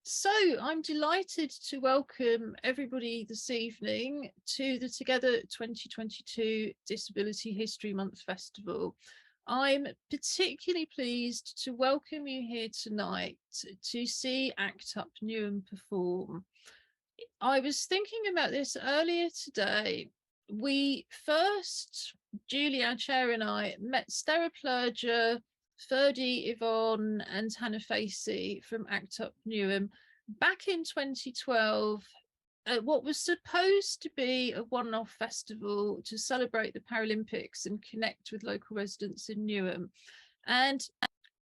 So I'm delighted to welcome everybody this evening to the Together 2022 Disability History Month Festival. I'm particularly pleased to welcome you here tonight to see ACT UP Newham perform. I was thinking about this earlier today. We first, Julie, our chair, and I met Stera Plurger, Ferdy, Yvonne and Hannah Facey from ACT UP Newham back in 2012 at what was supposed to be a one-off festival to celebrate the Paralympics and connect with local residents in Newham. And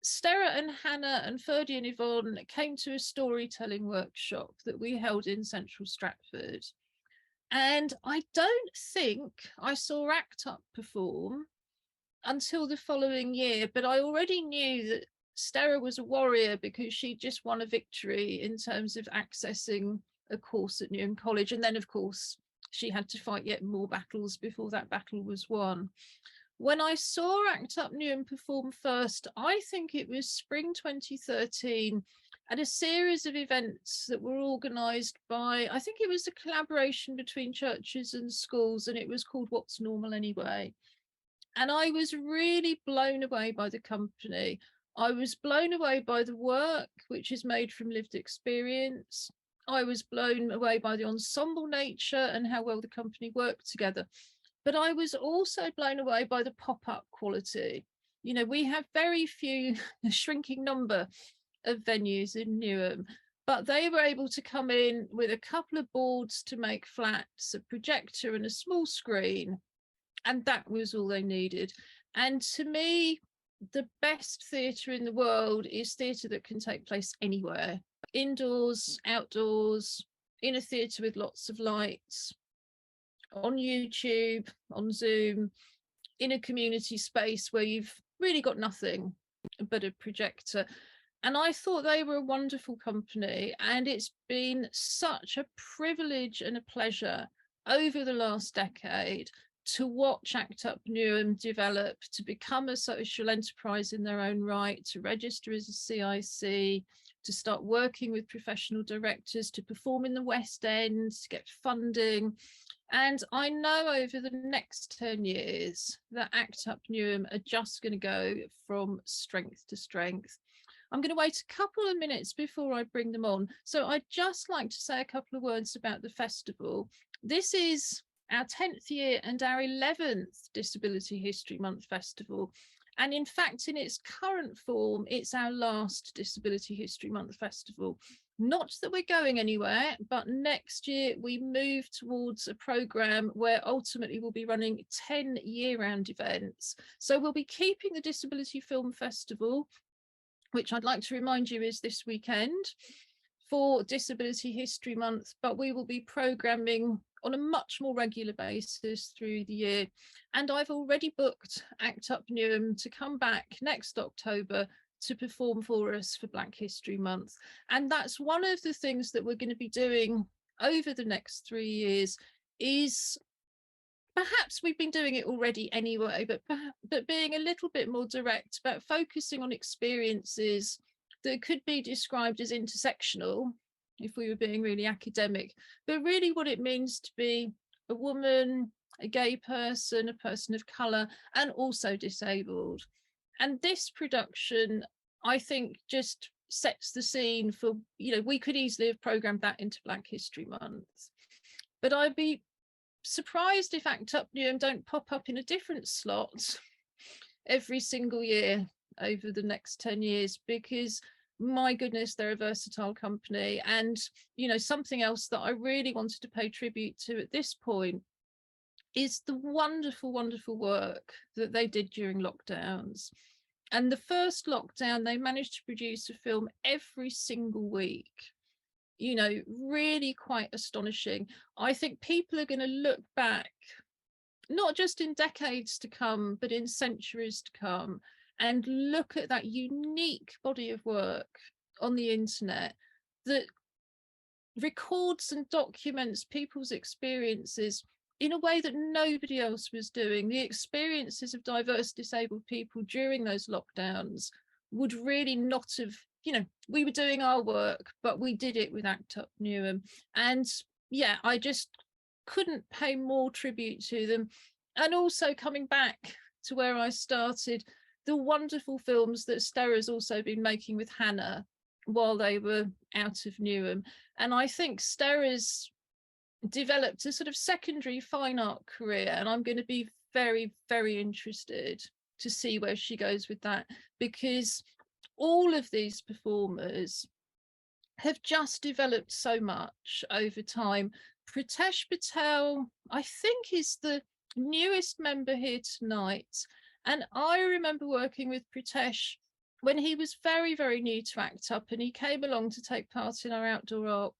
Stera and Hannah and Ferdy and Yvonne came to a storytelling workshop that we held in central Stratford. And I don't think I saw ACT UP perform until the following year, but I already knew that Stera was a warrior because she just won a victory in terms of accessing a course at Newham College. And then, of course, she had to fight yet more battles before that battle was won. When I saw ACT UP Newham perform first, I think it was spring 2013 at a series of events that were organised by, I think it was a collaboration between churches and schools, and it was called What's Normal Anyway. And I was really blown away by the company. I was blown away by the work, which is made from lived experience. I was blown away by the ensemble nature and how well the company worked together. But I was also blown away by the pop-up quality. You know, we have very few, a shrinking number of venues in Newham, but they were able to come in with a couple of boards to make flats, a projector and a small screen, and that was all they needed. And to me, the best theatre in the world is theatre that can take place anywhere, indoors, outdoors, in a theatre with lots of lights, on YouTube, on Zoom, in a community space where you've really got nothing but a projector. And I thought they were a wonderful company, and it's been such a privilege and a pleasure over the last decade to watch ACT UP Newham develop to become a social enterprise in their own right, to register as a CIC, to start working with professional directors, to perform in the West End, to get funding. And I know over the next 10 years that ACT UP Newham are just going to go from strength to strength. I'm going to wait a couple of minutes before I bring them on. So I'd just like to say a couple of words about the festival. This is our 10th year and our 11th Disability History Month Festival. And in fact, in its current form, it's our last Disability History Month Festival. Not that we're going anywhere, but next year we move towards a programme where ultimately we'll be running 10 year-round events. So we'll be keeping the Disability Film Festival, which I'd like to remind you is this weekend, for Disability History Month, but we will be programming on a much more regular basis through the year. And I've already booked ACT UP Newham to come back next October to perform for us for Black History Month. And that's one of the things that we're going to be doing over the next 3 years. Is perhaps we've been doing it already anyway, but being a little bit more direct about focusing on experiences that could be described as intersectional, if we were being really academic, but really what it means to be a woman, a gay person, a person of colour, and also disabled. And this production, I think, just sets the scene for, you know, we could easily have programmed that into Black History Month. But I'd be surprised if ACT UP Newham don't pop up in a different slot every single year over the next 10 years, because my goodness, they're a versatile company. And, you know, something else that I really wanted to pay tribute to at this point is the wonderful, wonderful work that they did during lockdowns. And the first lockdown, they managed to produce a film every single week. You know, really quite astonishing. I think people are going to look back, not just in decades to come, but in centuries to come, and look at that unique body of work on the internet that records and documents people's experiences in a way that nobody else was doing. The experiences of diverse disabled people during those lockdowns would really not have you know, we were doing our work, but we did it with ACT UP Newham. And yeah, I just couldn't pay more tribute to them. And also coming back to where I started, the wonderful films that Stera's also been making with Hannah while they were out of Newham. And I think Stera's developed a sort of secondary fine art career, and I'm going to be very, very interested to see where she goes with that, because all of these performers have just developed so much over time. Pritesh Patel, I think, is the newest member here tonight. And I remember working with Pritesh when he was very, very new to ACT UP, and he came along to take part in our outdoor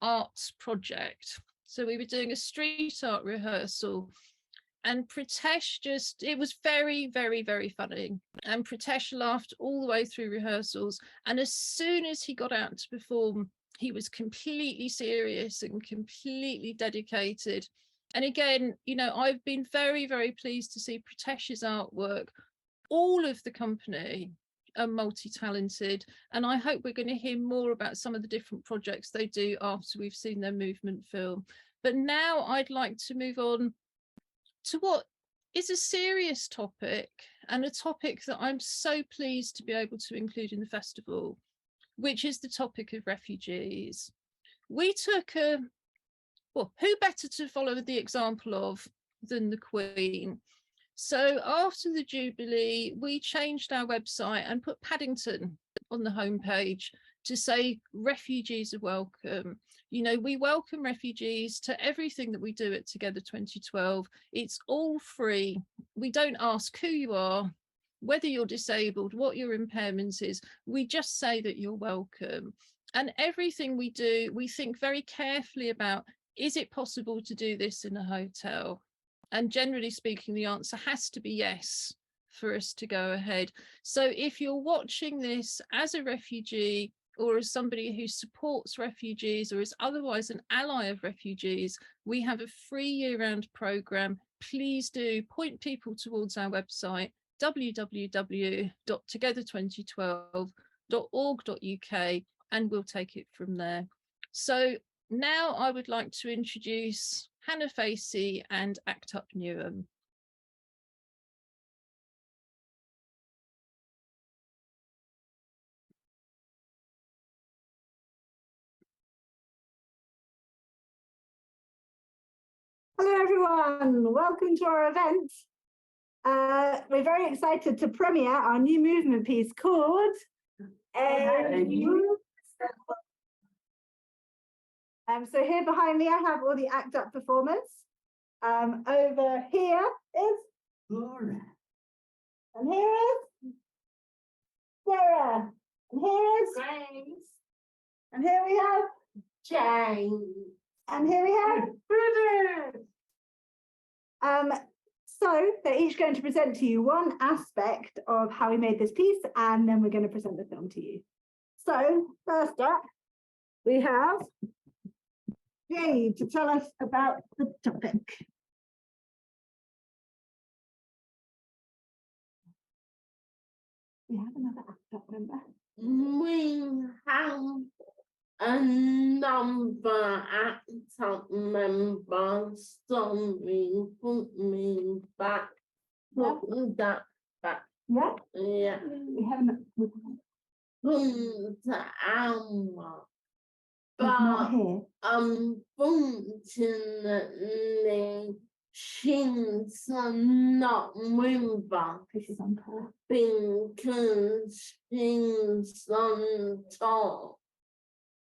arts project. So we were doing a street art rehearsal, and Pritesh just, it was very, very, very funny. And Pritesh laughed all the way through rehearsals. And as soon as he got out to perform, he was completely serious and completely dedicated. And again, you know, I've been very, very pleased to see Pritesh's artwork. All of the company are multi-talented, and I hope we're going to hear more about some of the different projects they do after we've seen their movement film. But now I'd like to move on to what is a serious topic, and a topic that I'm so pleased to be able to include in the festival, which is the topic of refugees. We took a, well, who better to follow the example of than the Queen? So after the Jubilee, we changed our website and put Paddington on the homepage to say refugees are welcome. You know, we welcome refugees to everything that we do at Together 2012. It's all free. We don't ask who you are, whether you're disabled, what your impairment is. We just say that you're welcome. And everything we do, we think very carefully about, is it possible to do this in a hotel? And generally speaking, the answer has to be yes for us to go ahead. So if you're watching this as a refugee, or as somebody who supports refugees, or is otherwise an ally of refugees, we have a free year-round programme. Please do point people towards our website, www.together2012.org.uk, and we'll take it from there. So now I would like to introduce Hannah Facey and ACT UP Newham. Hello everyone, welcome to our event. We're very excited to premiere our new movement piece called So here behind me I have all the ACT UP performers. Over here is Laura. And here is Sarah. And here is James. And here we have Jane. And here we have Bridget. So they're each going to present to you one aspect of how we made this piece, and then we're going to present the film to you. So first up, we have Jane to tell us about the topic. We have another ACT UP member. We have a number ACT UP members, so we put me back. Put that back. Yeah? Yeah. We haven't. Not here. Unfortunately, she's not with us. She's on tour. Because she's on tour.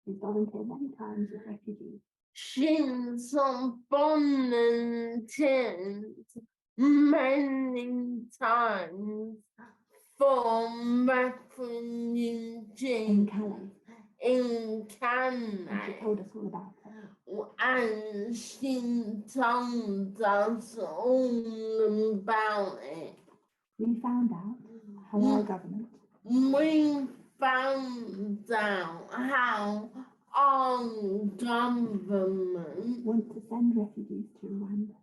She's volunteered many times with refugees. She's volunteered many times for refugees in Calais. In Calais. And she told us all about it. And she told us all about it. We found out how our government. We found out how our government wants to send refugees to Rwanda.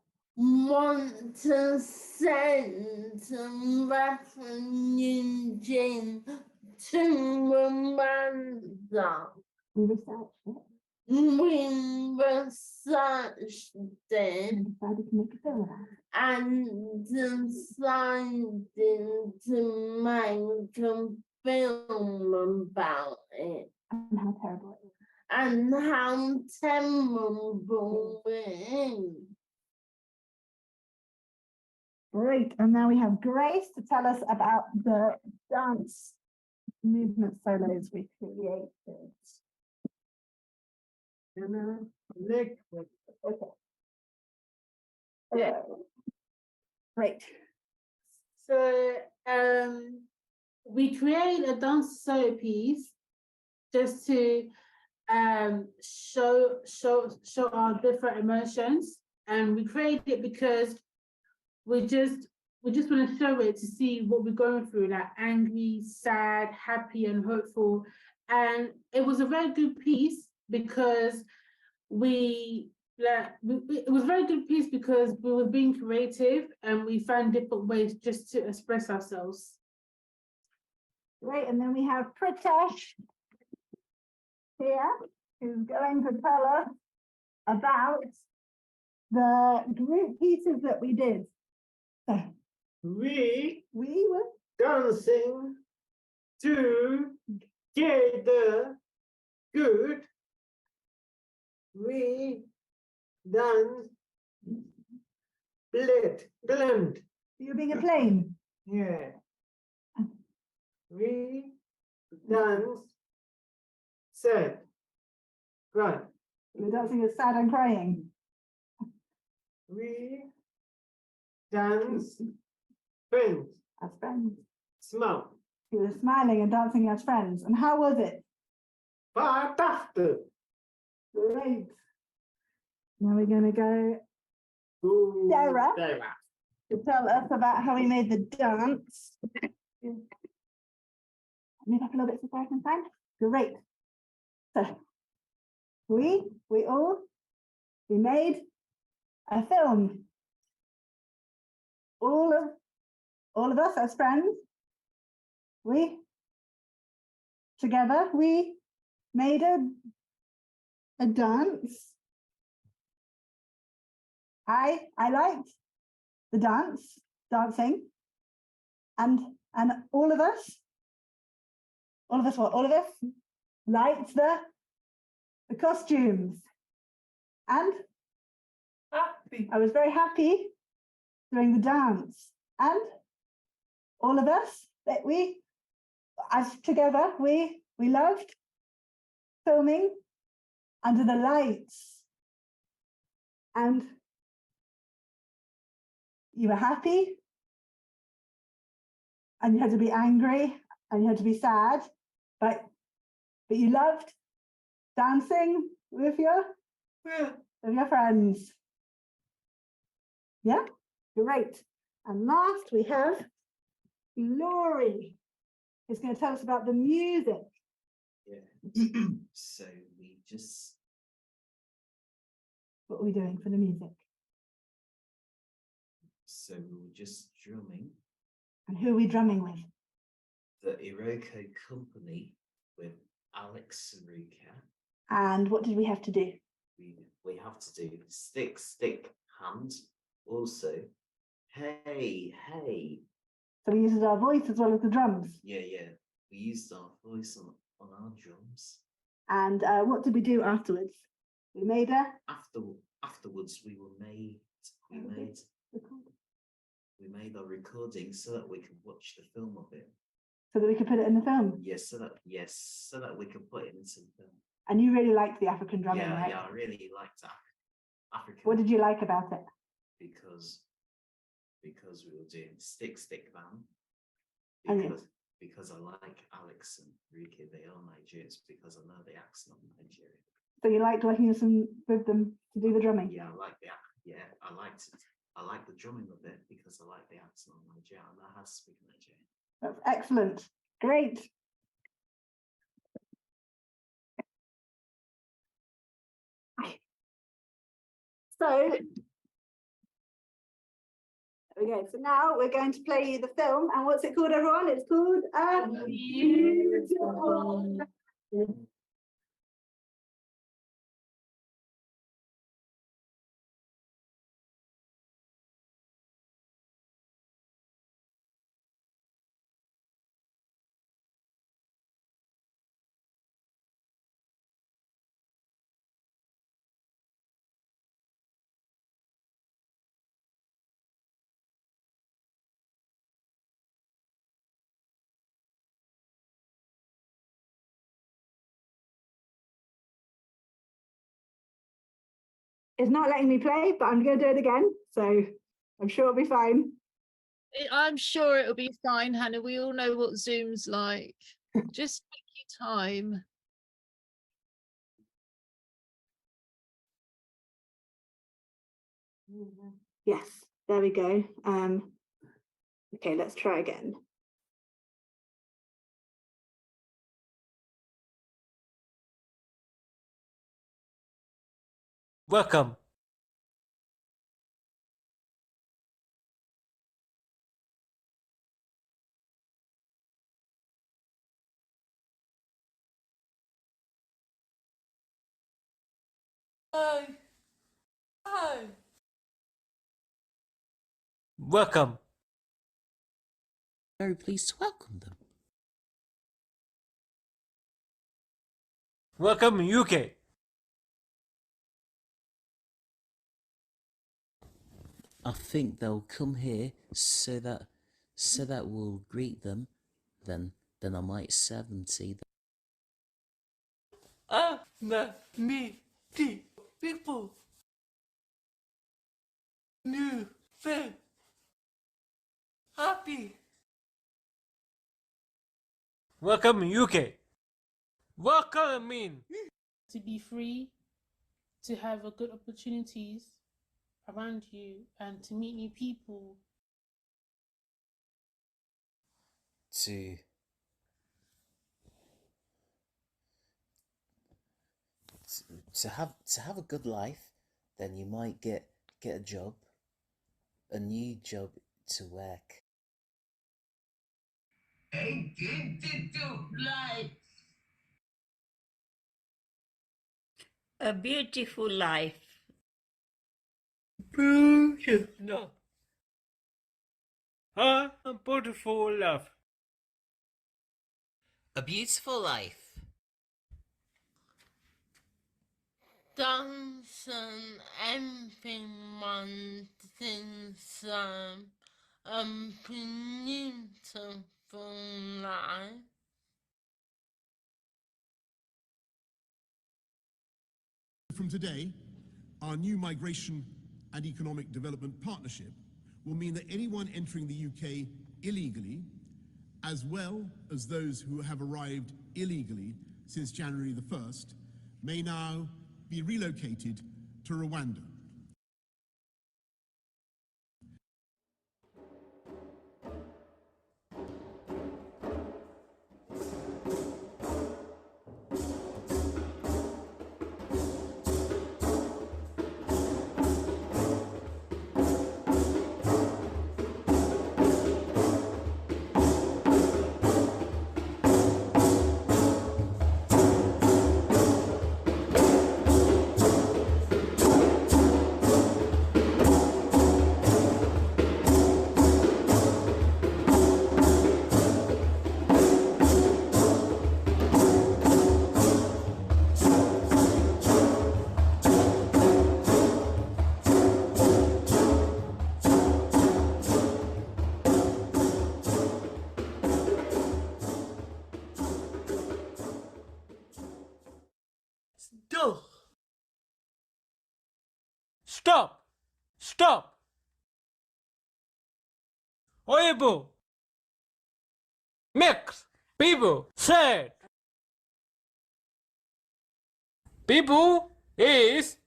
want to send some refugees to Rwanda. We researched it We researched it and decided to make a film about it. and decided to make a film about it And how terrible it is. and how terrible it is. Great. And now we have Grace to tell us about the dance movement solos we created. Okay. Great. So we created a dance solo piece just to show our different emotions, and we created it because we just want to show it to see what we're going through, like angry, sad, happy, and hopeful. And it was a very good piece because it was a very good piece because we were being creative and we found different ways just to express ourselves. Great. And then we have Pritesh here, who's going to tell us about the group pieces that we did. So We we were dancing together good. We dance blend. you're being a plane. Yeah. We dance sad. Right. You're dancing as sad and crying. We dance friends. As friends. Smile. You were smiling and dancing as friends. And how was it? Fantastic. Great. Now we're going to go Ooh, Sarah. Sarah. to tell us about how we made the dance. Move up a little bit so Sarah can find. Great. So we made a film. All of us as friends, together we made a dance. I liked the dancing, and all of us liked the costumes, and I was very happy during the dance, and all of us that together we loved filming under the lights, and you were happy, and you had to be angry, and you had to be sad, but you loved dancing with your friends. Yeah, great. And last we have Laurie, who's going to tell us about the music. Yeah. So we just What are we doing for the music? So we were just drumming And who are we drumming with? the Iroko company with Alex Saruka. And what did we have to do? We have to do stick, hand. Also, hey. So we used our voice as well as the drums. Yeah. We used our voice on our drums. And what did we do afterwards? We made a Afterwards, we made our recording so that we could watch the film of it. so that we could put it in the film. So that we could put it into the film. And you really liked the African drumming, right? Yeah, I really liked African. What did you like about it? Because we were doing stick band. Oh, Because I like Alex and Rika, they are Nigerians, because I know the accent of Nigeria. So you liked working with them to do the drumming? Yeah, I liked it. I like the drumming of it because I like the accent of Nigeria. I know how to speak Nigerian. That's excellent. Great. So Okay, so now we're going to play you the film, and what's it called, everyone? It's called Beautiful. It's not letting me play, but I'm going to do it again, so I'm sure it'll be fine. I'm sure it'll be fine, Hannah. We all know what Zoom's like. Just take your time. Yes, there we go. Okay, let's try again. Welcome. Hi. Hi. Welcome. Very pleased to welcome them. Welcome, UK. I think they'll come here so that we'll greet them. Then I might serve them tea. Me, tea, people. New, fair, happy. Welcome, UK. Welcome in. To be free, to have a good opportunities around you, and to meet new people. To have a good life, then you might get a job, a new job to work. A beautiful life. A beautiful life. No. A beautiful love. A beautiful life. Dansen everyone thinks a beautiful life. From today, our new migration and economic development partnership will mean that anyone entering the UK illegally, as well as those who have arrived illegally since January the 1st, may now be relocated to Rwanda. Stop. Stop. Stop. Horrible. Mix. People said. People is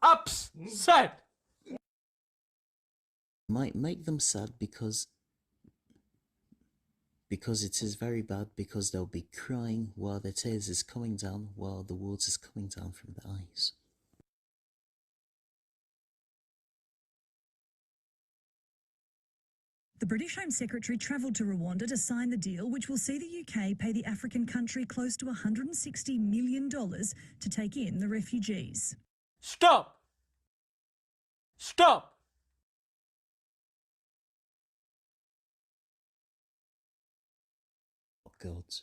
upset. Might make them sad because it is very bad, because they'll be crying while their tears is coming down, while the water's coming down from their eyes. The British Home Secretary travelled to Rwanda to sign the deal, which will see the UK pay the African country close to $160 million to take in the refugees. Stop! Stop! Good.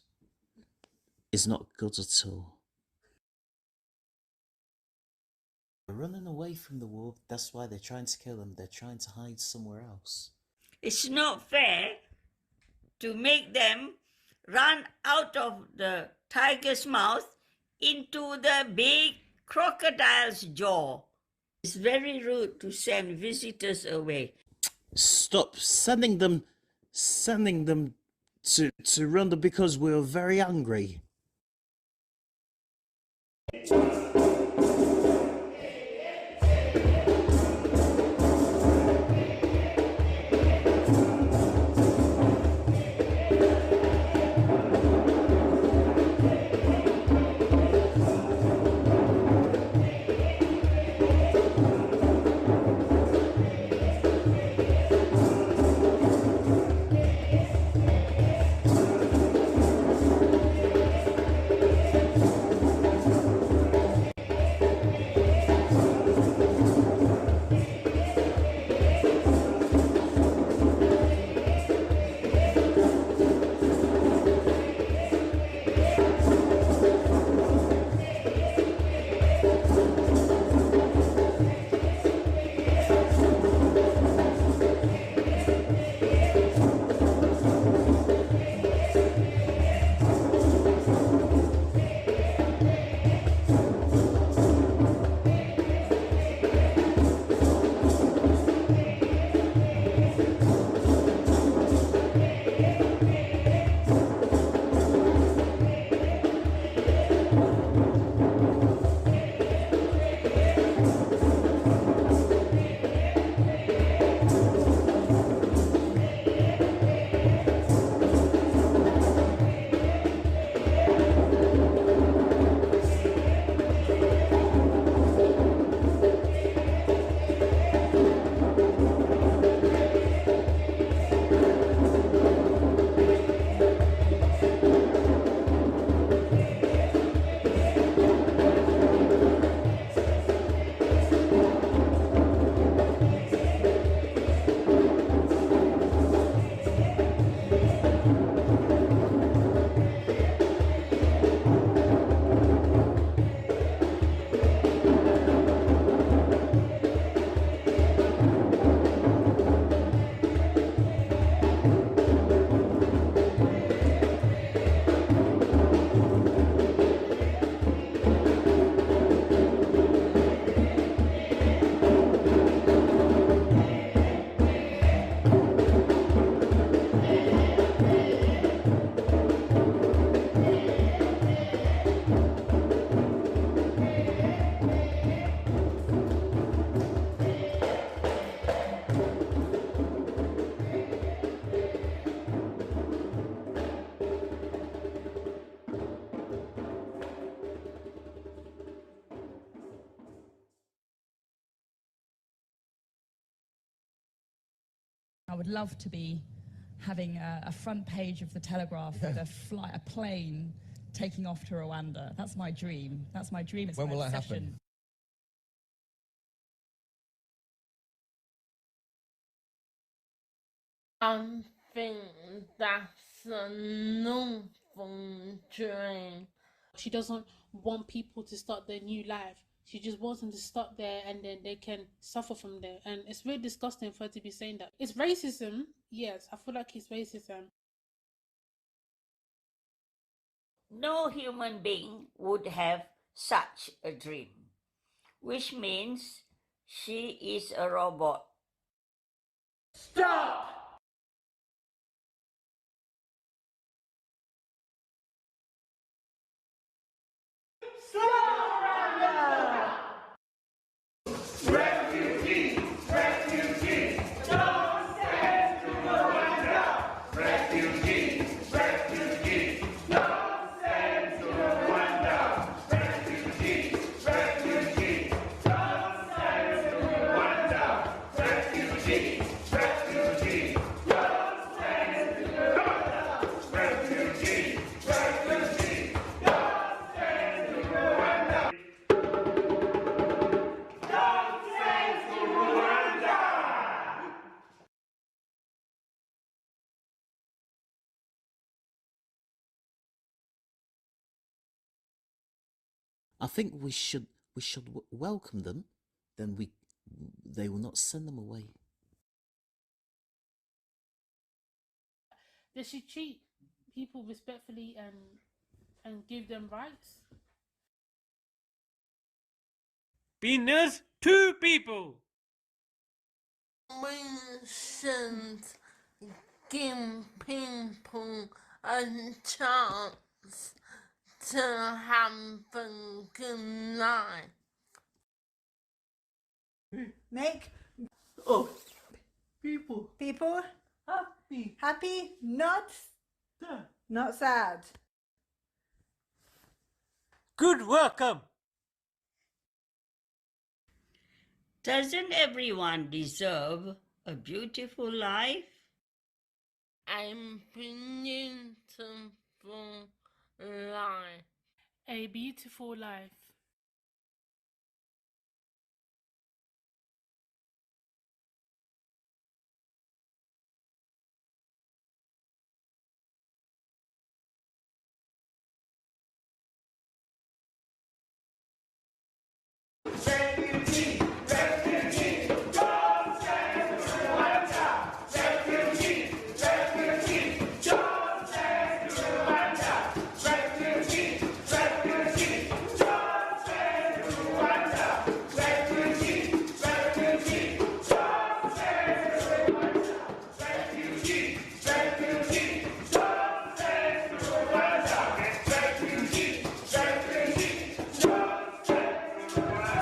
It's not good at all. They're running away from the war. That's why they're trying to kill them. They're trying to hide somewhere else. It's not fair to make them run out of the tiger's mouth into the big crocodile's jaw. It's very rude to send visitors away. Stop sending them to Rwanda because we're very angry. I would love to be having a front page of the Telegraph with a plane taking off to Rwanda. That's my dream. That's my dream. It's When my will that obsession. happen? I think that's a normal dream. She doesn't want people to start their new life. She just wants them to start there and then they can suffer from there. And it's really disgusting for her to be saying that. It's racism. Yes, I feel like it's racism. No human being would have such a dream, which means she is a robot. Stop! Refugees! Refugees! Don't stand to Rwanda! Refugees! Refugees! Don't stand to Rwanda! Refugees! Refugees! Don't stand to Rwanda! Refugees! Refugees! I think we should welcome them. Then they will not send them away. They should treat people respectfully and give them rights. Penis to people. We should give people a chance to have a good life. Make People people happy. happy, not sad. Good welcome. Doesn't everyone deserve a beautiful life? A beautiful life. A beautiful life. Refugee, refugee, don't send to Rwanda. Refugee, refugee, don't send to Rwanda. Refugee, refugee, don't send to Rwanda. Refugee, refugee, don't send to Rwanda. Refugee, refugee, don't send to Rwanda. Refugee, refugee, don't send to Rwanda.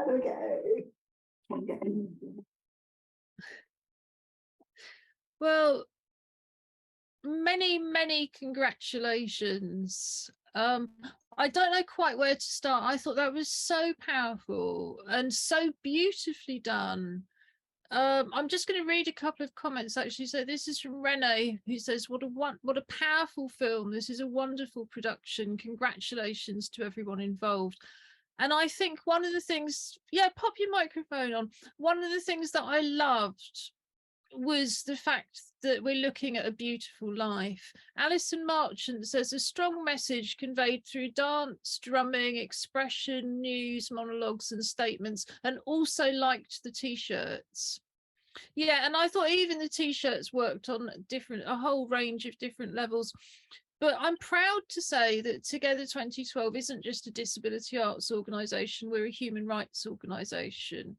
Okay. Well, many congratulations. I don't know quite where to start. I thought that was so powerful and so beautifully done. I'm just going to read a couple of comments actually. So this is from Renee, who says, what a powerful film. This is a wonderful production. Congratulations to everyone involved. And I think one of the things, yeah, pop your microphone on. One of the things that I loved was the fact that we're looking at a beautiful life. Alison Marchant says a strong message conveyed through dance, drumming, expression, news, monologues and statements, and also liked the t-shirts. Yeah, and I thought even the t-shirts worked on a whole range of different levels. But I'm proud to say that Together 2012 isn't just a disability arts organisation, we're a human rights organisation.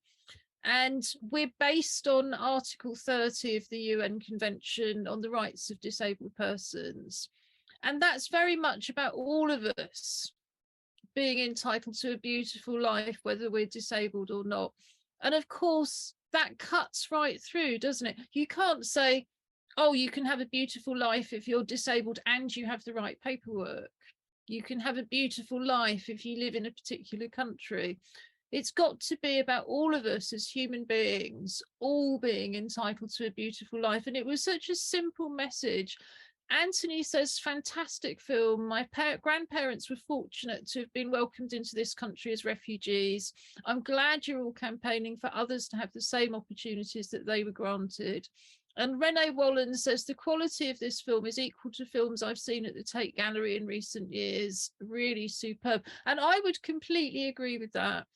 And we're based on Article 30 of the UN Convention on the Rights of Disabled Persons. And that's very much about all of us being entitled to a beautiful life, whether we're disabled or not. And of course, that cuts right through, doesn't it? You can't say, oh, you can have a beautiful life if you're disabled and you have the right paperwork. You can have a beautiful life if you live in a particular country. It's got to be about all of us as human beings, all being entitled to a beautiful life. And it was such a simple message. Anthony says, fantastic film. My grandparents were fortunate to have been welcomed into this country as refugees. I'm glad you're all campaigning for others to have the same opportunities that they were granted. And Renee Wallen says the quality of this film is equal to films I've seen at the Tate Gallery in recent years. Really superb. And I would completely agree with that.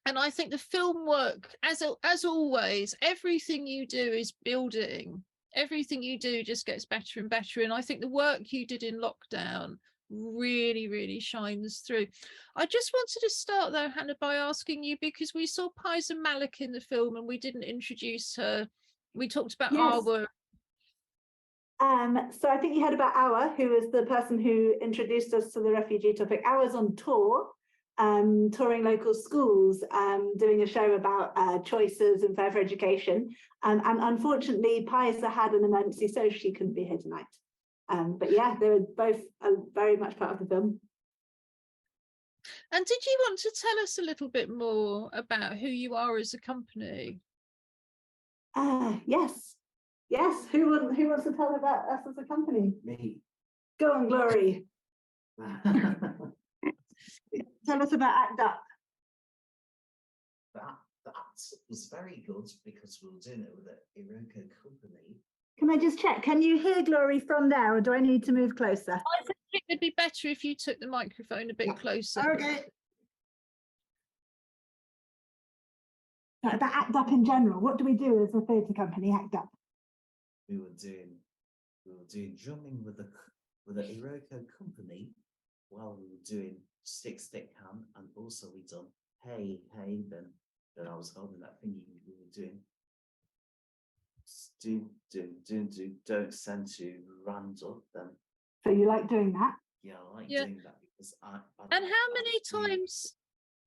And I think the film work, as always, everything you do is building. Everything you do just gets better and better. And I think the work you did in lockdown really shines through. I just wanted to start though, Hannah, by asking you, because we saw Paiza Malik in the film and we didn't introduce her. We talked about our work. So I think you heard about Awa, who was the person who introduced us to the refugee topic. Awa's on tour, touring local schools, doing a show about choices and fair for education. And unfortunately, Paiza had an emergency, so she couldn't be here tonight. But yeah, they were both very much part of the film. And did you want to tell us a little bit more about who you are as a company? Yes. Who wants to tell about us as a company? Me. Go on, Glory. Tell us about ACT UP. That was very good because we were doing it with the Iroko company. Can I just check? Can you hear Glory from there, or do I need to move closer? I think it'd be better if you took the microphone a bit closer. Okay. About ACT UP in general, what do we do as a theatre company, ACT UP? We were doing drumming with the Iroko company while we were doing Stick Hand, and also we done Hey then I was holding that thingy we were doing. Don't send to Randall then. So you like doing that? Yeah, I like Yeah. doing that because I And how many times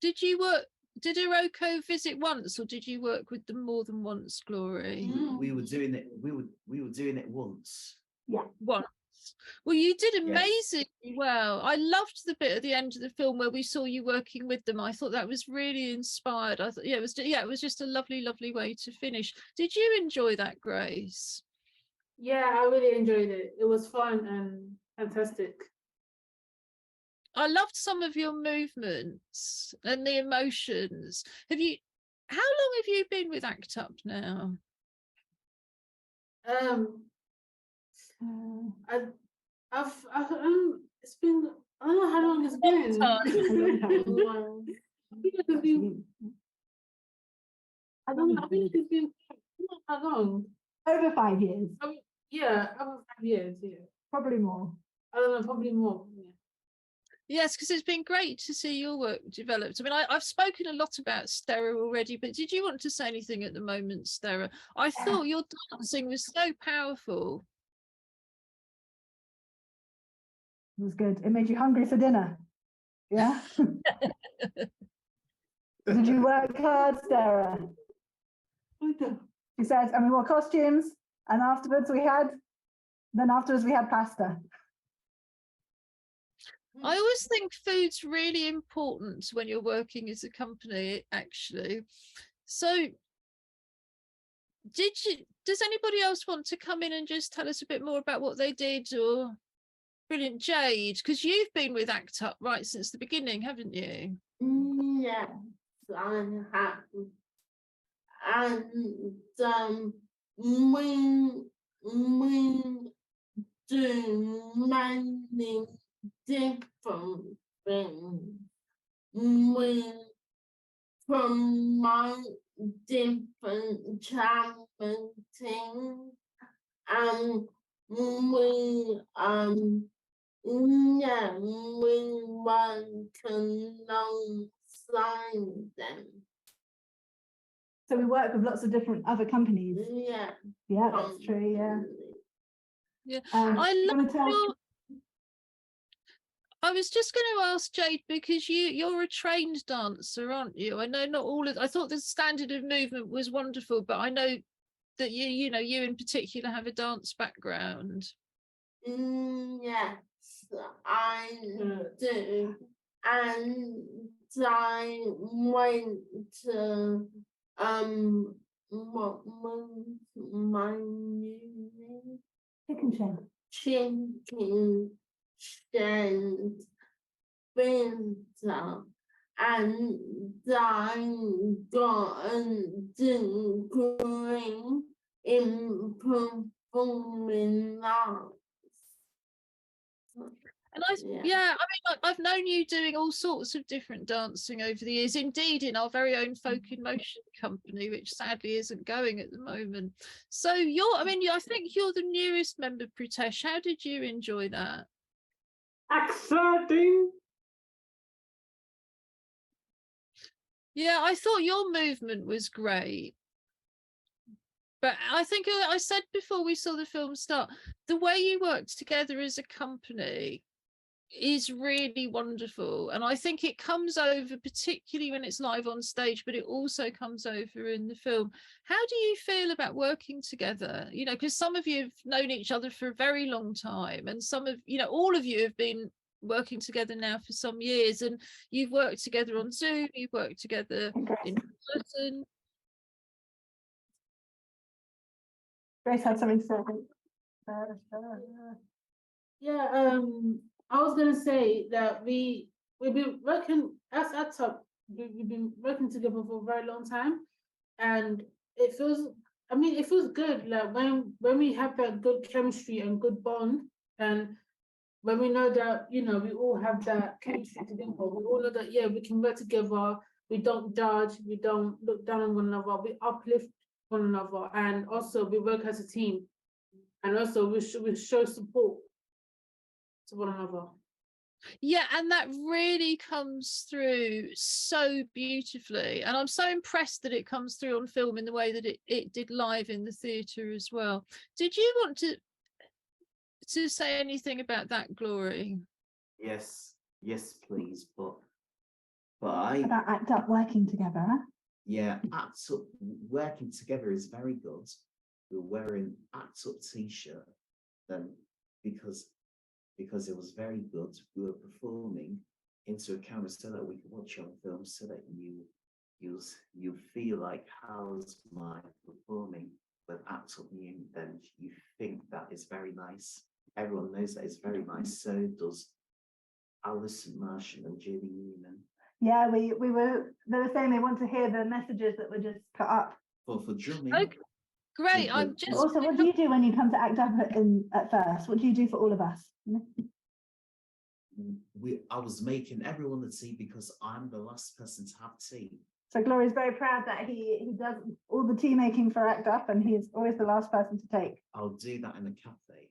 did you work? Did Iroko visit once, or did you work with them more than once, Glory? we were doing it. We were doing it once. Yeah. Once. Well, you did Yes. amazingly well. I loved the bit at the end of the film where we saw you working with them. I thought that was really inspired. I thought, yeah, it was just a lovely, lovely way to finish. Did you enjoy that, Grace? Yeah, I really enjoyed it. It was fun and fantastic. I loved some of your movements and the emotions. How long have you been with ACT UP now? It's been, I don't know how long it's been. I don't know, I think it's been, how long? Over 5 years. Yeah, over 5 years, yeah. Probably more. I don't know, probably more, yeah. Yes, because it's been great to see your work developed. I mean, I've spoken a lot about Stera already, but did you want to say anything at the moment, Stera? I thought your dancing was so powerful. It was good. It made you hungry for dinner. Yeah. Did you work hard, Sarah? She says, and we wore costumes, and afterwards we had pasta. I always think food's really important when you're working as a company, actually. So does anybody else want to come in and just tell us a bit more about what they did? Or brilliant, Jade, because you've been with ACT UP right since the beginning, haven't you? Yes, I have. And we do many different things. We promote different charity things, and we work alongside them. So we work with lots of different other companies. Yeah. Yeah, that's true. Yeah. Yeah. I was just going to ask Jade, because you're a trained dancer, aren't you? I know not all of. I thought the standard of movement was wonderful, but I know that you in particular have a dance background. Yes, I do, and I went to what was my new name? Chicken Shed Winter, and I got a degree in performing arts. And I mean, I've known you doing all sorts of different dancing over the years, indeed in our very own folk in motion company, which sadly isn't going at the moment. So I think you're the newest member, Pritesh. How did you enjoy that? Exciting. Yeah, I thought your movement was great. But I think I said before we saw the film start, the way you worked together as a company is really wonderful, and I think it comes over particularly when it's live on stage, but it also comes over in the film. How do you feel about working together? Because some of you have known each other for a very long time, and all of you have been working together now for some years, and you've worked together on Zoom, you've worked together in person. Grace had something to say. Yeah, I was gonna say that we we've been working as ACT UP. We've been working together for a very long time, and it feels. I mean, it feels good. Like when we have that good chemistry and good bond, and when we know that, you know, we all have that chemistry together, we all know that, yeah, we can work together, we don't judge, we don't look down on one another, we uplift one another, and also we work as a team, and also we show support to one another. Yeah, and that really comes through so beautifully. And I'm so impressed that it comes through on film in the way that it did live in the theatre as well. Did you want to say anything about that, Glory? Yes, please. But I About ACT UP working together. yeah, ACT UP working together is very good. We're wearing ACT UP t-shirt then because it was very good. We were performing into a camera so that we could watch on film, so that you feel like, how's my performing with ACT UP Newham, then you think that is very nice. Everyone knows that it's very nice. So does Alison Marshall and Julie Newman. Yeah, they were saying they want to hear the messages that were just put up. For drumming. Okay, great. I'm just also, what do you do when you come to ACT UP at first? What do you do for all of us? I was making everyone the tea because I'm the last person to have tea. So Glory's very proud that he does all the tea making for ACT UP, and he's always the last person to take. I'll do that in a cafe.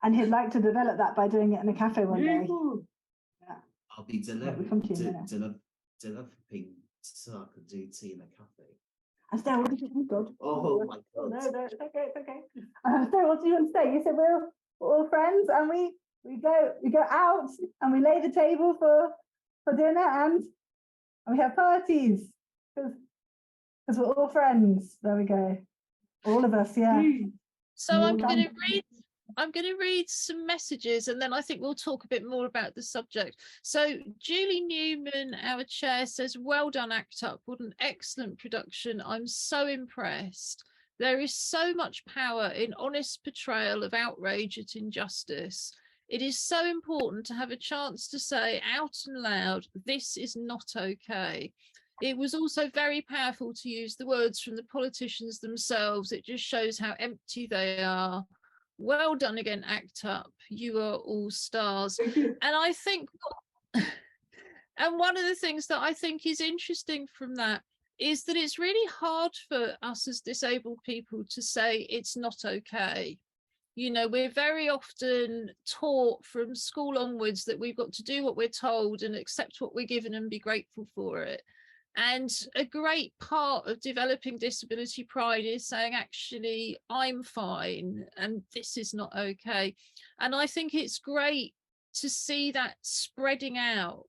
And he'd like to develop that by doing it in a cafe one day. Yeah. I'll be developing so I could do tea in a cafe. Estelle, what did you think, God? Oh my God. No, it's okay, it's okay. Estelle, what do you want to say? You said we're all friends, and we go out and we lay the table for dinner, and we have parties because we're all friends. There we go. All of us, yeah. So I'm going to read some messages, and then I think we'll talk a bit more about the subject. So Julie Newman, our chair, says, well done, ACT UP. What an excellent production. I'm so impressed. There is so much power in honest portrayal of outrage at injustice. It is so important to have a chance to say out and loud, this is not okay. It was also very powerful to use the words from the politicians themselves. It just shows how empty they are. Well done again, ACT UP. You are all stars. And I think, and one of the things that I think is interesting from that is that it's really hard for us as disabled people to say it's not okay. You know, we're very often taught from school onwards that we've got to do what we're told and accept what we're given and be grateful for it. And a great part of developing disability pride is saying, actually, I'm fine and this is not okay. And I think it's great to see that spreading out.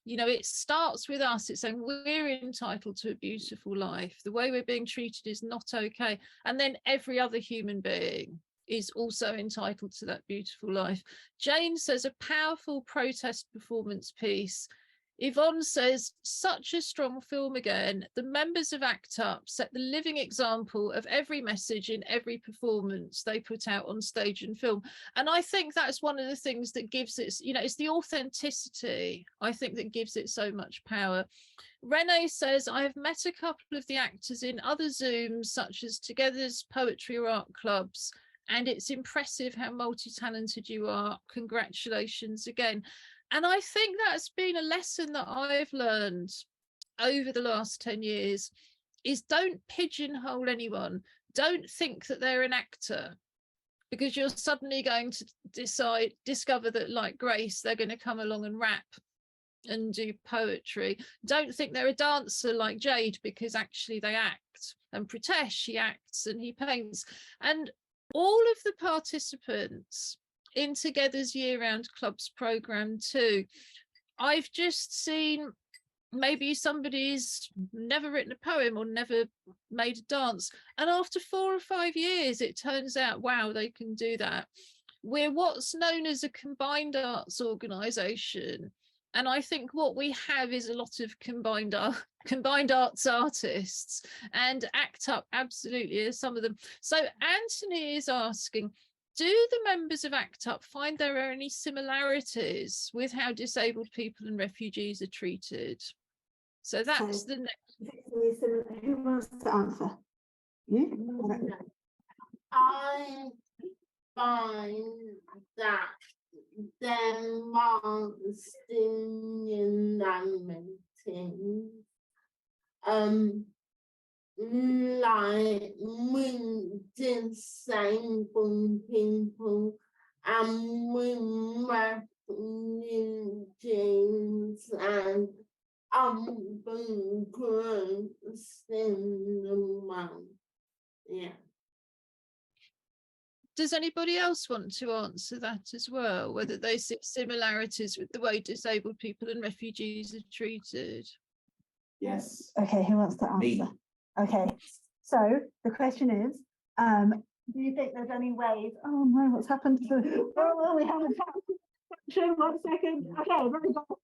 You know, it starts with us. It's saying we're entitled to a beautiful life. The way we're being treated is not okay. And then every other human being is also entitled to that beautiful life. Jane says a powerful protest performance piece. Yvonne says, such a strong film again. The members of ACT UP set the living example of every message in every performance they put out on stage and film. And I think that's one of the things that gives it, you know, it's the authenticity, I think, that gives it so much power. Renee says, I have met a couple of the actors in other Zooms, such as Together's poetry or art clubs, and it's impressive how multi-talented you are. Congratulations again. And I think that's been a lesson that I've learned over the last 10 years is don't pigeonhole anyone. Don't think that they're an actor because you're suddenly going to discover that, like Grace, they're going to come along and rap and do poetry. Don't think they're a dancer like Jade because actually they act. And Pritesh, he acts and he paints. And all of the participants in Together's year-round clubs program too, I've just seen maybe somebody's never written a poem or never made a dance, and after 4 or 5 years it turns out, wow, they can do that. We're what's known as a combined arts organisation, and I think what we have is a lot of combined arts artists, and ACT UP absolutely is some of them. So Anthony is asking, do the members of ACT UP find there are any similarities with how disabled people and refugees are treated? So that's the next. Who wants to answer? You? I find that there like with disabled people and with refugees and urban groups in the world. Yeah. Does anybody else want to answer that as well? Whether they see similarities with the way disabled people and refugees are treated? Yes. Okay, who wants to Me. answer? Okay, so the question is, do you think there's any ways? Oh no, what's happened to the? Oh, we haven't. 1 second. Okay, very good.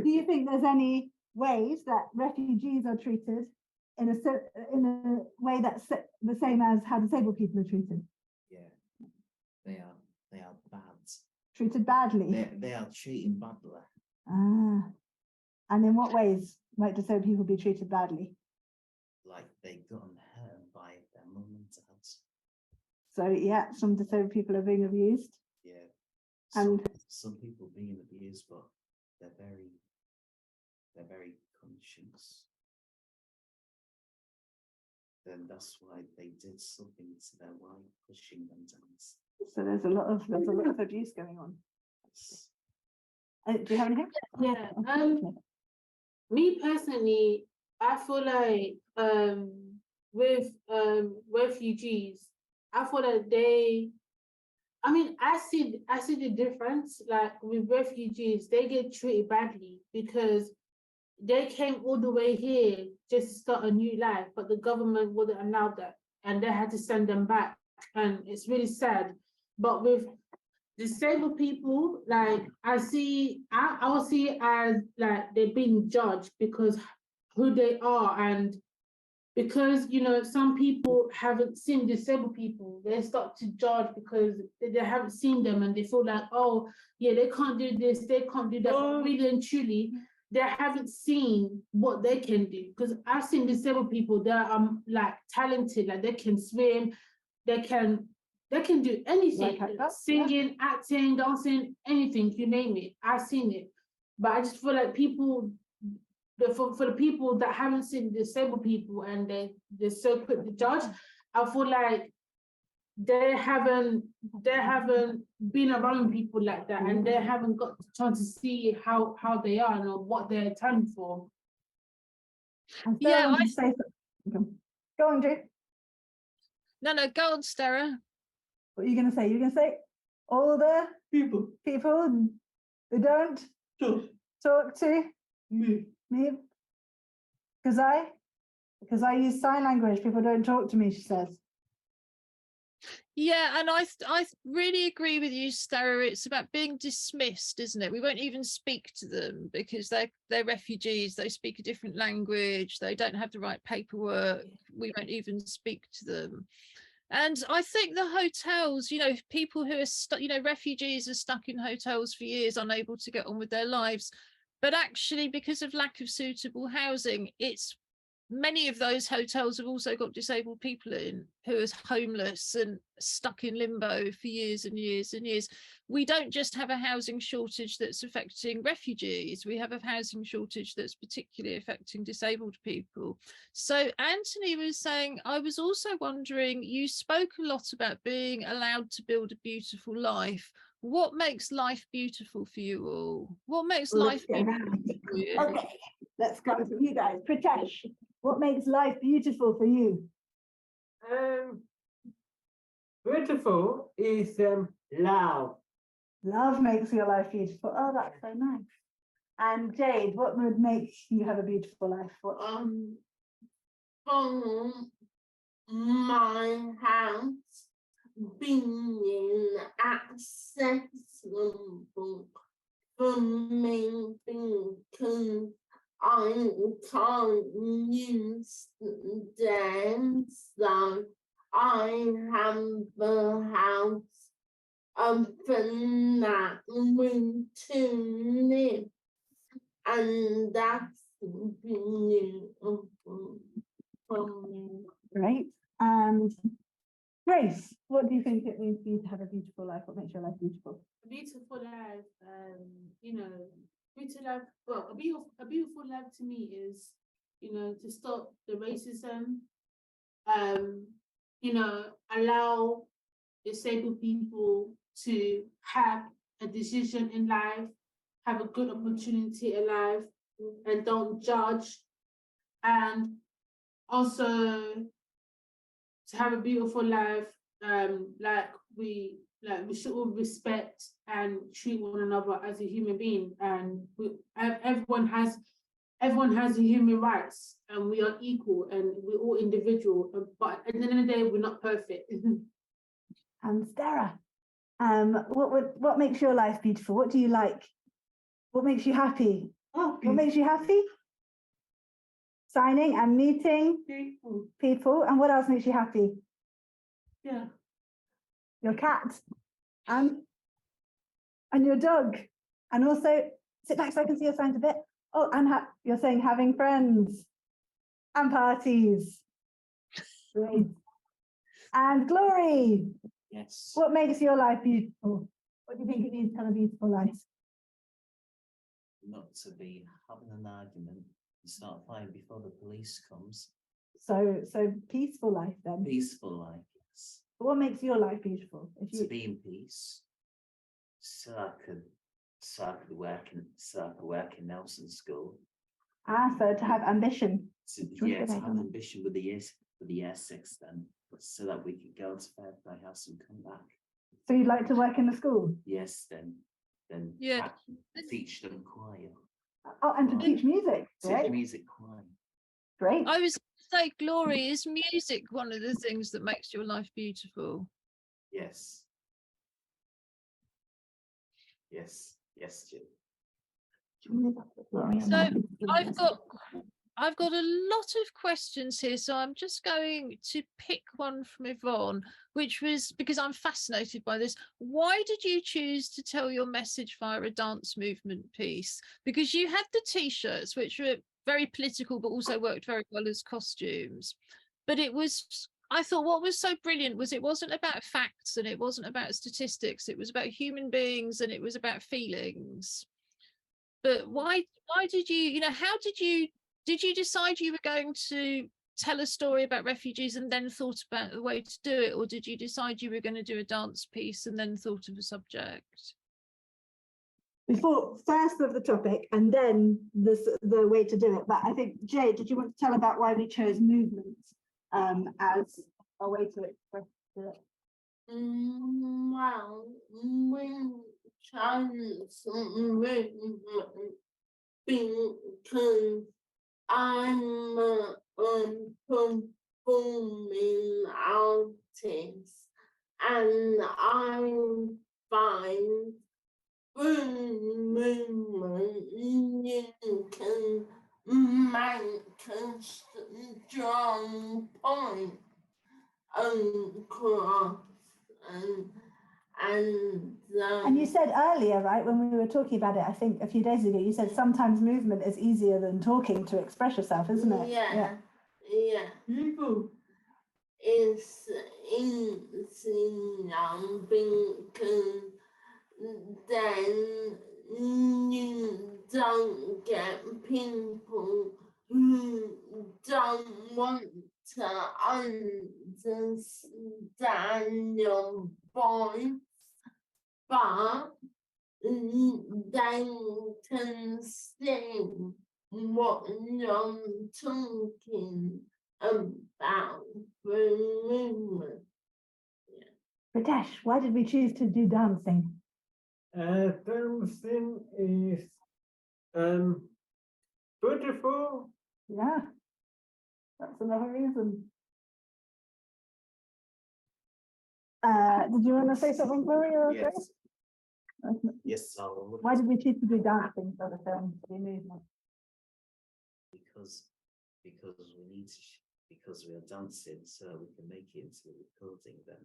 Do you think there's any ways that refugees are treated in a way that's the same as how disabled people are treated? Yeah, they are bad. Treated badly. They are treating badly. Ah, and in what ways might disabled people be treated badly? Like they got hurt by their mum and dad. So yeah, some disabled people are being abused. Yeah. And some people being abused, but they're very conscious. Then that's why they did something to their wife, pushing them down. So there's a lot of abuse going on. Do you have anything? Yeah. Me personally, I feel like with refugees, I feel like I see the difference. Like with refugees, they get treated badly because they came all the way here just to start a new life, but the government wouldn't allow that, and they had to send them back, and it's really sad. But with disabled people, like I will see it as like they're being judged because who they are, and because some people haven't seen disabled people, they start to judge because they haven't seen them, and they feel like, oh yeah, they can't do this, they can't do that. But really and truly, they haven't seen what they can do. Because I've seen disabled people that are like talented, like they can swim, they can do anything, like singing, acting, dancing, anything, you name it. I've seen it. But I just feel like people, for the people that haven't seen disabled people and they're so quick to judge, I feel like they haven't been around people like that, and they haven't got the chance to see how they are and what they're time for. Yeah, go on, Drew. No, go on, Stara. What are you going to say? You're going to say all the people who don't talk to me. Because I use sign language, people don't talk to me, she says. Yeah, and I really agree with you, Stara. It's about being dismissed, isn't it? We won't even speak to them because they're refugees, they speak a different language, they don't have the right paperwork, we won't even speak to them. And I think the hotels, people who are stuck, refugees are stuck in hotels for years, unable to get on with their lives. But actually, because of lack of suitable housing, many of those hotels have also got disabled people in who are homeless and stuck in limbo for years and years and years. We don't just have a housing shortage that's affecting refugees, we have a housing shortage that's particularly affecting disabled people. So Anthony was saying, I was also wondering, you spoke a lot about being allowed to build a beautiful life. What makes life beautiful for you all? What makes life beautiful for you? Okay, let's go to you guys. Pritesh, what makes life beautiful for you? Beautiful is love. Love makes your life beautiful. Oh, that's so nice. And Jade, what would make you have a beautiful life? My house being accessible for me because I can't use them, so I have the house of that we to live, and that's beautiful for me. Great. And Grace, what do you think it means for you to have a beautiful life? What makes your life beautiful? A beautiful life, you know, beautiful life. Well, a beautiful life to me is, you know, to stop the racism. You know, allow disabled people to have a decision in life, have a good opportunity in life, and don't judge. And also to have a beautiful life, we should all respect and treat one another as a human being, and everyone has a human rights, and we are equal, and we're all individual. But at the end of the day, we're not perfect. And Sarah, what makes your life beautiful? What do you like? What makes you happy? What makes you happy? Signing and meeting people. And what else makes you happy? Yeah. Your cat and your dog. And also, sit back so I can see your signs a bit. Oh, and you're saying having friends and parties. Great. And Glory. Yes. What makes your life beautiful? What do you think it means to have a beautiful life? Not to be having an argument and start fighting before the police comes. So peaceful life then. Peaceful life, yes. But what makes your life beautiful? To be in peace, so I could work in Nelson School. So to have ambition. To have ambition with the year 6 then, so that we could go to Fairplay House and come back. So you'd like to work in the school? Yes, then yeah, teach them choir. Oh, and to teach music. Teach music choir. Great. I was going to say, Glory, is music one of the things that makes your life beautiful? Yes. Yes, Jim. So I've got a lot of questions here, so I'm just going to pick one from Yvonne, which was because I'm fascinated by this. Why did you choose to tell your message via a dance movement piece? Because you had the t-shirts, which were very political, but also worked very well as costumes. But I thought what was so brilliant was it wasn't about facts and it wasn't about statistics. It was about human beings and it was about feelings. But why did you, how did you decide you were going to tell a story about refugees and then thought about the way to do it? Or did you decide you were going to do a dance piece and then thought of a subject? We thought first of the topic and then the way to do it. But I think, Jay, did you want to tell about why we chose movement as a way to express it? Well, we chose movement because I'm a performing artist, and I find through movement you can make a strong point across, and you said earlier, right, when we were talking about it, I think a few days ago, you said sometimes movement is easier than talking to express yourself, isn't it? Yeah. People is easy because then you don't get people who don't want to understand your voice, but they can see what you're talking about through movement. Ritesh, why did we choose to do dancing? Dancing is beautiful. Yeah, that's another reason. Did you want to say something, Gloria? Yes. Yes, so why did we choose to do dancing for the film, to do movement? Because we need to because we are dancing, so we can make it into a recording. Then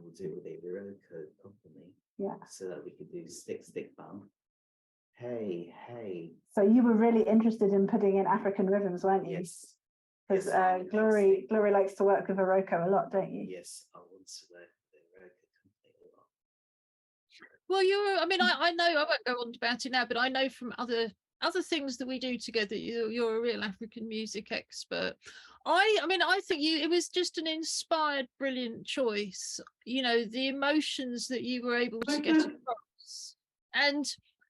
we'll do it with a Iroko company, so that we could do stick band. Hey, hey. So you were really interested in putting in African rhythms, weren't you? Yes. Because Yes, Glory likes to work with Iroko a lot, don't you? Yes, I want to work with the Iroko company a lot. Well, I mean, I know, I won't go on about it now, but I know from other things that we do together, you're a real African music expert. I mean, I think it was just an inspired, brilliant choice. You know, the emotions that you were able to get across, and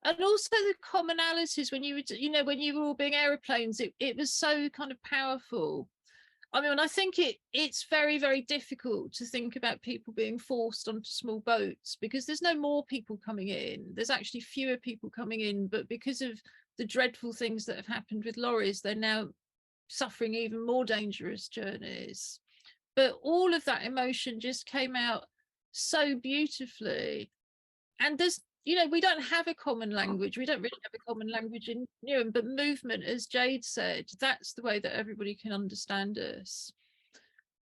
also the commonalities when you were, when you were all being aeroplanes, it was so kind of powerful. I mean, I think it's very, very difficult to think about people being forced onto small boats because there's no more people coming in. There's actually fewer people coming in, but because of the dreadful things that have happened with lorries, they're now suffering even more dangerous journeys. But all of that emotion just came out so beautifully. And there's, we don't have a common language. We don't really have a common language in Newham, but movement, as Jade said, that's the way that everybody can understand us.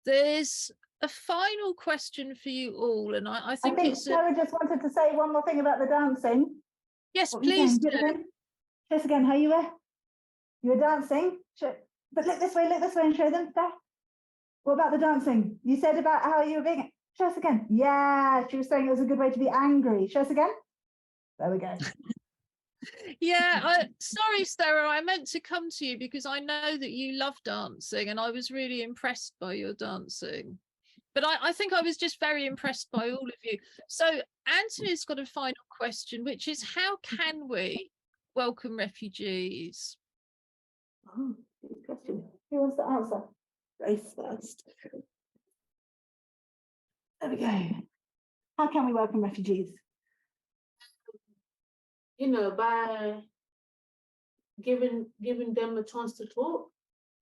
There's a final question for you all, and I think it's Sarah just wanted to say one more thing about the dancing. Yes, please do. Show us again how you were. You were dancing. But look this way and show them. There. What about the dancing? You said about how you were being. Show us again. Yeah, she was saying it was a good way to be angry. Show us again. There we go. Yeah, sorry, Sarah, I meant to come to you because I know that you love dancing and I was really impressed by your dancing. But I think I was just very impressed by all of you. So Anthony's got a final question, which is how can we welcome refugees? Oh, good question. Who wants to answer? Grace first. There we go. How can we welcome refugees? By giving them a chance to talk,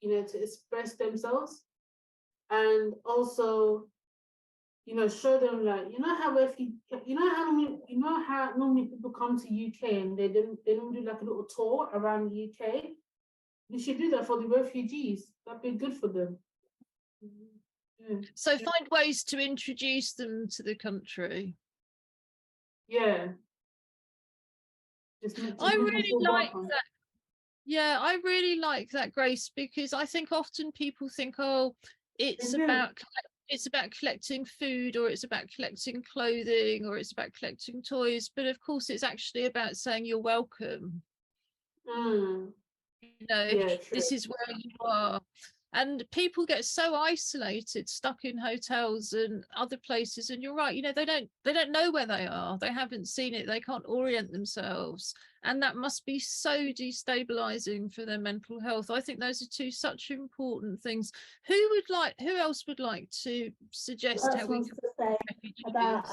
to express themselves, and also, show them how normally people come to UK and they don't do like a little tour around the UK. We should do that for the refugees. That'd be good for them. Yeah. So find ways to introduce them to the country. Yeah. I really like that. Yeah, I really like that, Grace, because I think often people think, oh, it's about collecting food, or it's about collecting clothing, or it's about collecting toys. But of course, it's actually about saying you're welcome. This is where you are. And people get so isolated, stuck in hotels and other places. And you're right, they don't know where they are. They haven't seen it. They can't orient themselves. And that must be so destabilizing for their mental health. I think those are two such important things. Who else would like to suggest how we can say about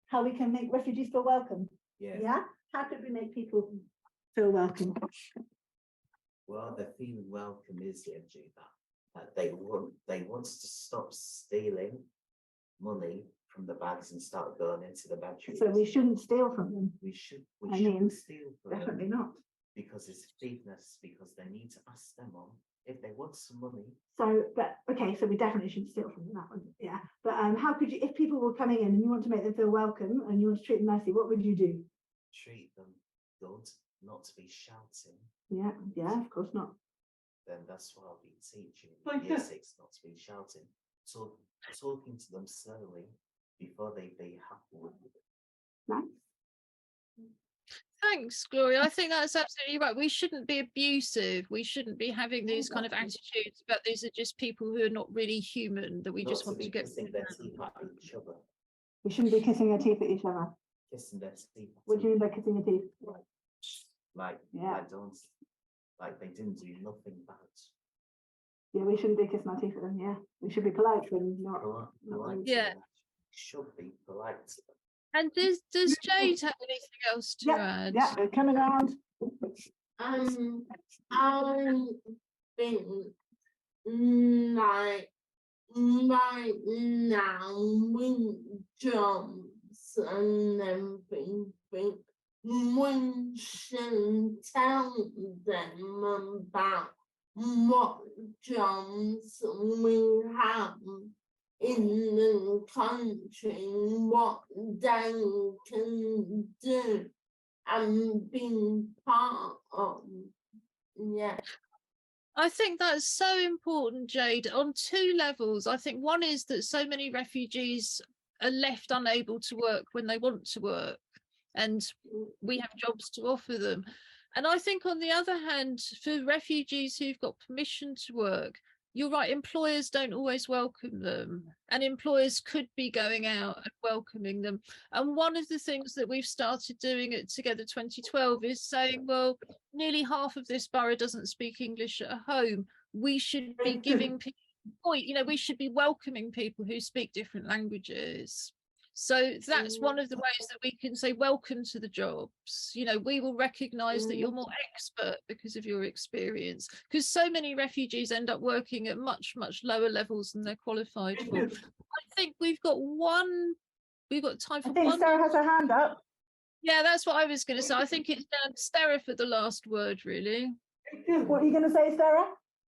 how we can make refugees feel welcome? Yeah. How could we make people feel welcome? Well, the feeling welcome is the energy that they want to stop stealing money from the bags and start going into the bedroom. So we shouldn't steal from them. We shouldn't steal from definitely them. Not. Because it's thiefness, because they need to ask them on if they want some money. So we definitely shouldn't steal from them, that one. Yeah. But how could you, if people were coming in and you want to make them feel welcome and you want to treat them nicely, what would you do? Treat them good, not to be shouting. Yeah, of course not. Then that's what I'll be teaching year 6, not to be shouting. Talking to them slowly before they be happy with it. Nice. Thanks, Gloria. I think that's absolutely right. We shouldn't be abusive. We shouldn't be having these kind of attitudes, but these are just people who are not really human, that we just want to get kissing their teeth at each other. We shouldn't be kissing their teeth at each other. Kissing their teeth. What do you mean by kissing your teeth? Like they didn't do nothing bad. Yeah, we shouldn't be kissing our teeth at them. Yeah, we should be polite when not. Polite. Yeah, should be polite. And does Jade have anything else to add? Yeah, they're coming around. I think like right now with jobs and everything, we should tell them about what jobs we have in the country, what they can do and be part of. Yeah. I think that's so important, Jade, on two levels. I think one is that so many refugees are left unable to work when they want to work, and we have jobs to offer them. And I think on the other hand, for refugees who've got permission to work, you're right, employers don't always welcome them, and employers could be going out and welcoming them. And one of the things that we've started doing at Together 2012 is saying, well, nearly half of this borough doesn't speak English at home. We should be giving people, we should be welcoming people who speak different languages. So that's one of the ways that we can say welcome to the jobs. We will recognise that you're more expert because of your experience, because so many refugees end up working at much, much lower levels than they're qualified for. I think we've got time for I think one. Sarah has her hand up. Yeah, that's what I was going to say. I think it's down to Sarah for the last word, really. What are you going to say, Sarah?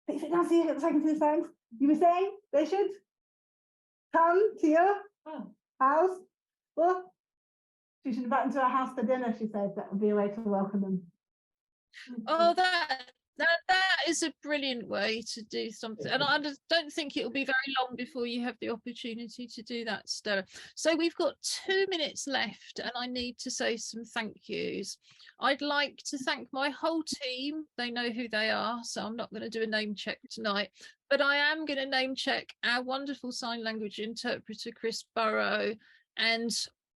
Sit down so you get the second to the sound. You were saying they should come to your house. What? She should invite them to our house for dinner, she said. That would be a way to welcome them. Oh, that is a brilliant way to do something. And I don't think it will be very long before you have the opportunity to do that, Stella. So we've got 2 minutes left and I need to say some thank yous. I'd like to thank my whole team. They know who they are, so I'm not going to do a name check tonight, but I am going to name check our wonderful sign language interpreter, Chris Burrow, and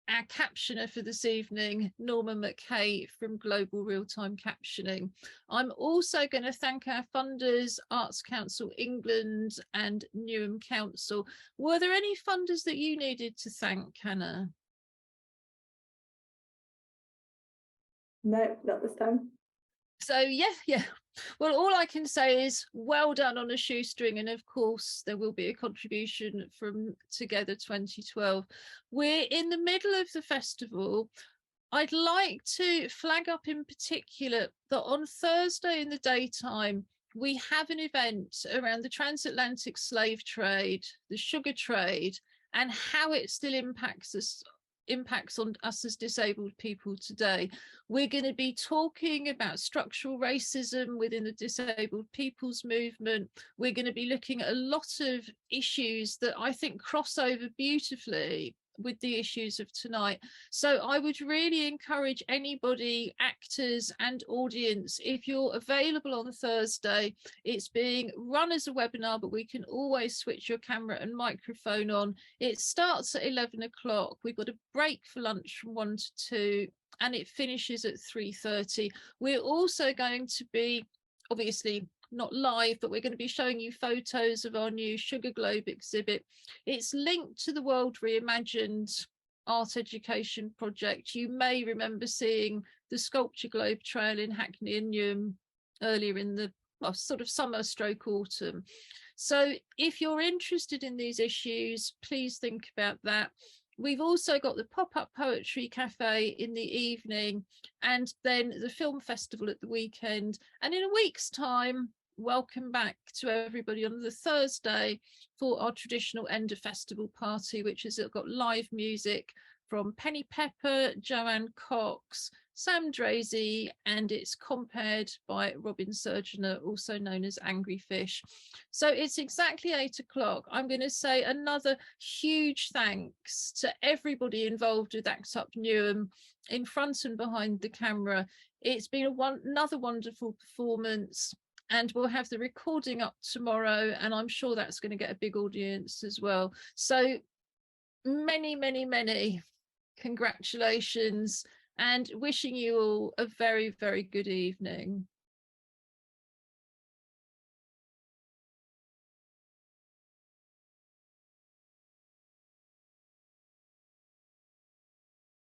our captioner for this evening, Norma McKay from Global Real-Time Captioning. I'm also going to thank our funders, Arts Council England and Newham Council. Were there any funders that you needed to thank, Hannah? No, not this time. So yeah. Well, all I can say is well done on a shoestring, and of course there will be a contribution from Together 2012. We're in the middle of the festival. I'd like to flag up in particular that on Thursday in the daytime we have an event around the transatlantic slave trade, the sugar trade, and how it still impacts on us as disabled people today. We're going to be talking about structural racism within the disabled people's movement. We're going to be looking at a lot of issues that I think cross over beautifully with the issues of tonight. So I would really encourage anybody, actors and audience, if you're available on Thursday, it's being run as a webinar, but we can always switch your camera and microphone on. It starts at 11 o'clock. We've got a break for lunch from 1 to 2 and it finishes at 3:30. We're also going to be, obviously not live, but we're going to be showing you photos of our new Sugar Globe exhibit. It's linked to the World Reimagined art education project. You may remember seeing the Sculpture Globe Trail in Hackney and Newham earlier in the sort of summer stroke autumn. So if you're interested in these issues, please think about that. We've also got the pop-up poetry cafe in the evening and then the film festival at the weekend. And in a week's time, welcome back to everybody on the Thursday for our traditional end of festival party, which has got live music from Penny Pepper, Joanne Cox, Sam Drazy, and it's compared by Robin Surgener, also known as Angry Fish. So it's exactly 8 o'clock. I'm going to say another huge thanks to everybody involved with Act Up Newham, in front and behind the camera. It's been another wonderful performance, and we'll have the recording up tomorrow, and I'm sure that's going to get a big audience as well. So many congratulations, and wishing you all a very, very good evening.